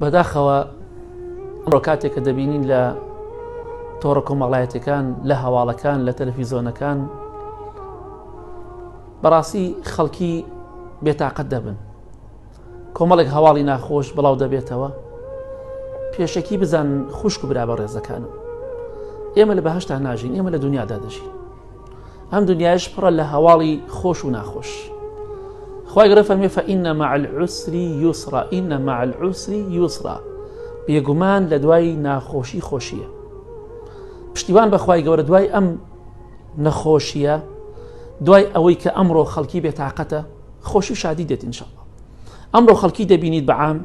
بەداخەوە ئەمڕۆ کاتێک کە دەبینین لە تۆڕە کۆمەڵایەتەکان لە هەواڵەکان لە تەلەڤیزۆنەکان بەڕاستی خەڵکی بێتاقەت دەبن، کۆمەڵێک هەواڵی ناخۆش بڵاو دەبێتەوە. پێشەکی بزان خوشک و برا بە ڕێزەکانم، ئێمە لە بەهەشتا ناژین، ئێمە لە دنیادا دەژین. ئەم دنیاش پڕە لە هەواڵی خۆش و ناخۆش. خوای گەورە فەرمێ فەئینە مع العسر یوسرا، ئینە مع العسر یوسرا، بێگومان لە دوای ناخۆشی خۆشیە. پشتیوان بە خوای گەورە دوای ئەم نەخۆشیە، دوای ئەوەی کە ئەمڕۆ خەڵکی بێتاقەتە، خۆشی و شادی دێت ئینشاءڵڵا. ئەمڕۆ خەڵکی دەبینیت بەعام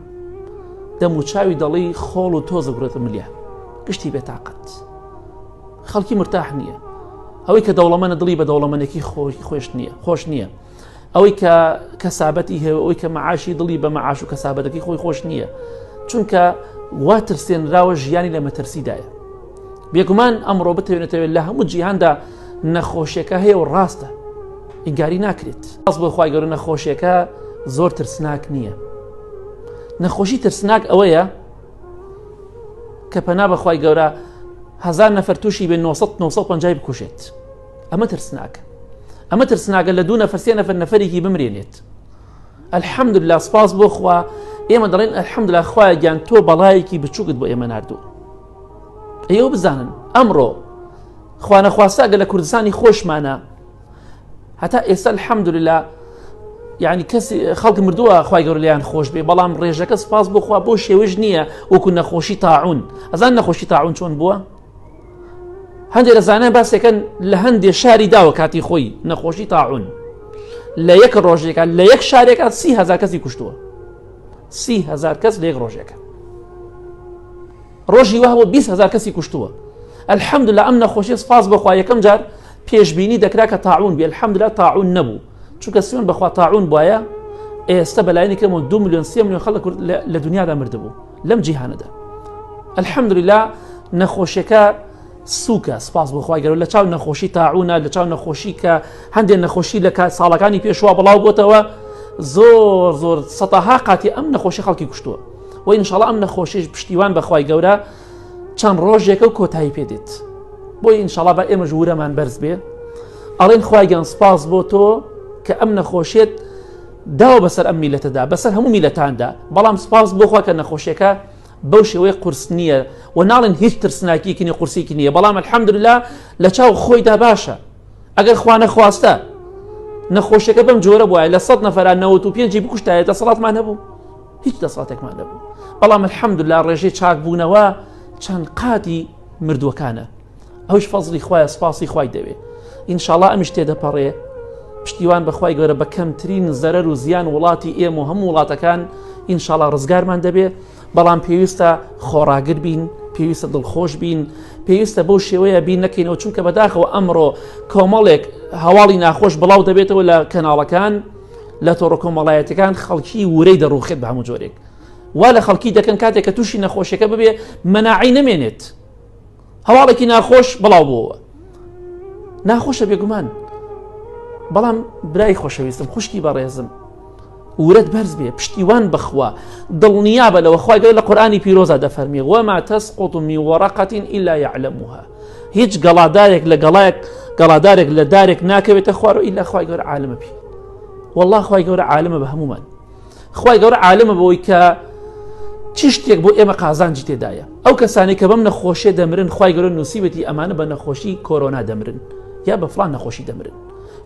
دەم و چاوی دەڵی خۆڵ و تۆزە گرێتە ملیان، گشتی بێتاقەت، خەڵکی مرتاح نییە. ئەوەی کە دەوڵەمەنە دڵی بە دەوڵەمەنێکی خۆش نییە، ئەوەی کە کەسابەتی هەیە، ئەوەی کە مەعاشی دڵی بە مەعاش و کەسابەتەکەی خۆی خۆش نییە، چونکە وا ترسێنراوە ژیانی لە مەترسیدایە. بێگومان ئەمڕۆ بتوێنێتەوێت لە هەموو جیهاندا نەخۆشیەکە هەیە و ڕاستە، ئینگاری ناکرێت. ڕاست بۆ خوای گەورە نەخۆشیەکە زۆر ترسناک نییە. نەخۆشی ترسناک ئەوەیە کە پەنا بە خوای گەورە 1000 نەفەر تووشی بێ 950 بکوژێت. ئەمە ترسناکە، ئەمە ترسناکە لە 2 نەفەر 3 نەفەر نەفەرێکی بمرێنێت. الحەمدوللا، سپاس بۆ خوا. ئێمە دەڵێن الحەمدوللا خوایە گیان تۆ بەڵایەکی بچووکت بۆ ئێمە ناردووە. ئێوە بزانن ئەمڕۆ خوا نەخواستا ئەگەر لە کوردستانی خۆشمانە هەتا ئێستا الحەمدوللا یعنی کەسی خەڵک مردووە خوای گەورە لیان خۆش بێ، بەڵام ڕێژەکە سپاس بۆ خوا بۆ شێوەش نییە وەکو نەخۆشی تاعون. ئەزان نەخۆشی تاعون چۆن بووە؟ هەندێک لە زانایان باسێکەن لە هەندێک شاری داوە کاتی خۆی نەخۆشی تاعون لە یەک ڕۆژێکە لە یەک شارێکە 30,000 کەسی کوشتووە. 30,000 کەس لە یەک ڕۆژێکە. ڕۆژی وا بۆ 20,000 کەسی کوشتووە. الحەمدوللا ئەم نەخۆشی سپاس بەخوا یەکەم جار پێشبینی دەکرا کە تاعون بێ. الحەمدوللا تاعون نەبوو، چونکە سوێن بەخوا تاعون بواە ئێستا بەلایەنی کەمەوە 2 ملیۆن 3 ملیۆن خەڵک لە دنیادا مردبوو لەم جیهانەدا. الحەمدوللا نەخۆشیەکە سووکە، سپاس بۆ خوای گەورە. لە چاو نەخۆشی تاعونە، لە چاو نەخۆشی کە هەندێک نەخۆشی لە ساڵەکانی پێشوا بڵاو بۆتەوە، زۆر سەتاها قاتی ئەم نەخۆشی خەڵکی کوشتووە. و ئینشاڵڵا ئەم نەخۆشیش پشتیوان بە خوای گەورە چەند ڕۆژێکە و کۆتایی پێدێت. بۆی ئینشاڵڵا بە ئێمە ژوورەمان بەرز بێ، ئەڵێن خوای گیان سپاس بۆ تۆ کە ئەم نەخۆشیێت داوە بەسەر ئەم میلەتەدا، بەسەر هەموو میلەتاندا. بەڵام سپاس بۆ خوا کە نەخۆشیەکە بەو شێوەیە قورس نییە و ناڵێن هیچ ترسناکیەکی نیە، قورسێکی نییە. بەڵام الحەمدوللا لە چاو خۆیدا باشە. ئەگەر خوا نەخواستە نەخۆشیەکە بەم جۆرە بووە لە 100 نەفەران 95 بکوشتایە، دەسەڵاتمان هەبوو، هیچ دەسەڵاتێکمان نەبوو. بەڵام الحەمدوللا ڕێژەی چاک بوونەوە چەند قاتی مردووەکانە. ئەوش فەزڵی خوایە، سپاسی خوای دەوێ. ئینشاڵڵا ئەمیش تێدەپەڕێ. پشتیوان بەخوای گەورە بە کەمترین زەرەر و زیان وڵاتی ئێمە و هەموو وڵاتەکان ئینشاڵڵا ڕزگارمان دەبێ. بەڵام پێویستە خۆڕاگر بین، پێویستە دڵخۆش بین، پێویستە بەو شێوەیە بین نەکەینەوە، چونکە بەداخەوە ئەمڕۆ کۆمەڵێک هەواڵی ناخۆش بڵاو دەبێتەوە لە کەناڵەکان، لە تۆڕە کۆمەڵایەتەکان خەڵکی ورەی دەڕوخێت بە هەموو جۆرێک. وا لە خەڵکی دەکەن کاتێک کە تووشی نەخۆشیەکە ببێ مەناعی نەمێنێت، هەواڵێکی ناخۆش بڵاو بووە. ناخۆشە بێگومان، بەڵام برای خۆشەویستم، خوشکی بەڕێزم، ورەت بەرز بێ، پشتیوان بخوا، دڵنیابە لەوە. خوای گەورە لە قورئانی پیرۆزە دەفەرمێ وما تسقط من ورقة إلا يعلمها، هیچ گەڵادارێک لە گەڵادارێک لە دارێک ناکەوێتە خوارەوە ئیلا خوای گەورە عالمە پێ. والله خوای گەورە عالمە بە هەمومان. خوای گەورە عالمە بەوەی کە چ شتێک بۆ ئێمە قازانجی تێدایە. ئەو کەسانی کە بەم نەخۆشیە دەمرن، خوای گەورە نووسیوێتی ئەمانە بە نەخۆشی کۆرۆنا دەمرن یا بە فڵان نەخۆشی دەمرن.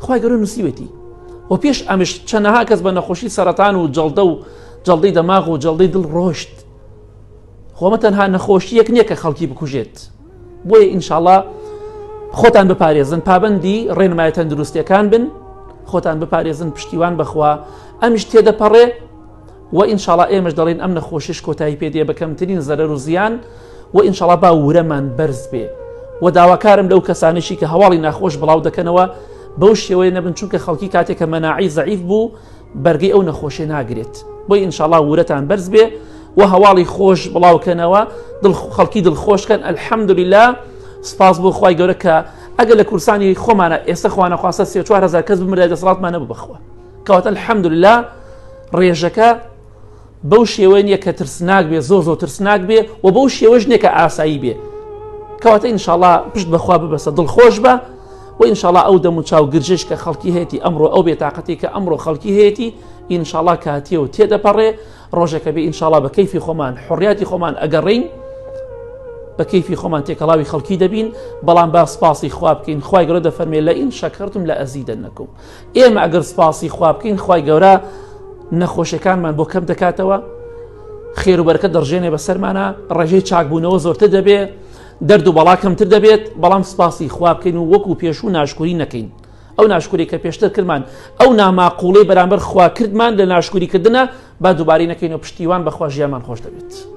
خوای گەورە نووسیوێتی. و پێش ئەمش چەندەها کەس بە نەخۆشی سەرەتان و جەڵدەی دەماغ و جەڵدەی دڵ ڕۆشت. خۆمە تەنها نەخۆشیەک نییە کە خەڵکی بکوژێت. بۆیە ئینشاڵڵا خۆتان بپارێزن، پابەندی ڕێنمای تەندروستیەکان بن، خۆتان بپارێزن، پشتیوان بخوا. ئەمیش تێدەپەڕێ و ئینشاڵڵا ئێمەش دەڵێن ئەم نەخۆشیش کۆتایی پێدێ بە کەمترین زەرەر و زیان. و ئینشاڵڵا با ورەمان بەرز بێ. و داواکارم لەو کەسانشی کە هەواڵی ناخۆش بڵاو دەکەنەوە بەو شێوەیە نەبن، چونکە خەڵکی کاتێک کە مەناعی زەعیف بوو بەرگەی ئەو نەخۆشیە ناگرێت. بۆی ئینشاڵڵا ورەتان بەرز بێ و هەواڵی خۆش بڵاوکەنەوە، خەڵکی دڵخۆشکەن. الحەمدوللا، سپاس بۆ خوای گەورە کە ئەگەر لە کوردستانی خۆمانە ئێستا خوا نەخواستە 3-4 هەزار کەس بمرێ دەسەڵاتمان نەبوو بەخوا. کەواتە الحەمدوللا ڕێژەکە بەو شێوەیە نیە کە ترسناک بێ زۆر ترسناک بێ و بەو شێوەش نیە کە ئاسایی بێ کەواتە ئینشاءڵڵا پشت بەخوا ببەسە دڵخۆش بە و ئینشاءڵڵا ئەو دەم و چاو گرژش کە خەڵکی هەیەی ئەمڕۆ ئەو بێتاقەتی کە ئەمڕۆ خەڵکی هەیەی ئینشاءڵڵا کاتیە و تێدەپەڕێ ڕۆژێکە بێ ئینشاءڵڵا بە کەیفی خۆمان حڕیاتی خۆمان ئەگەڕین بە کەیفی خۆمان تێکەڵاوی خەڵکی دەبین بەڵام با سپاسی خوا بکەین خوای گەورە دەفەرمێ لە ئین شەکەرتم لە ئەزیدەنەکم ئێمە ئەگەر سپاسی خوا بکەین خوای گەورە نەخۆشیەکانمان بۆ کەم دەکاتەوە خێر و بەرەکەت دەڕژێنێ بەسەرمانە ڕێژەی چاکبوونەوە زۆرتر دەبێت دەرد و بەڵا کەمتر دەبێت بەڵام سپاسی خوا بکەین و وەکو پێشوو ناشکوری نەکەین ئەو ناشکوری کە پێشتر کردمان ئەو ناماقوڵەی بەرامبەر خوا کردمان لە ناشکوریکردنە با دووبارەی نەکەین و پشتیوان بەخوا ژیانمان خۆش دەبێت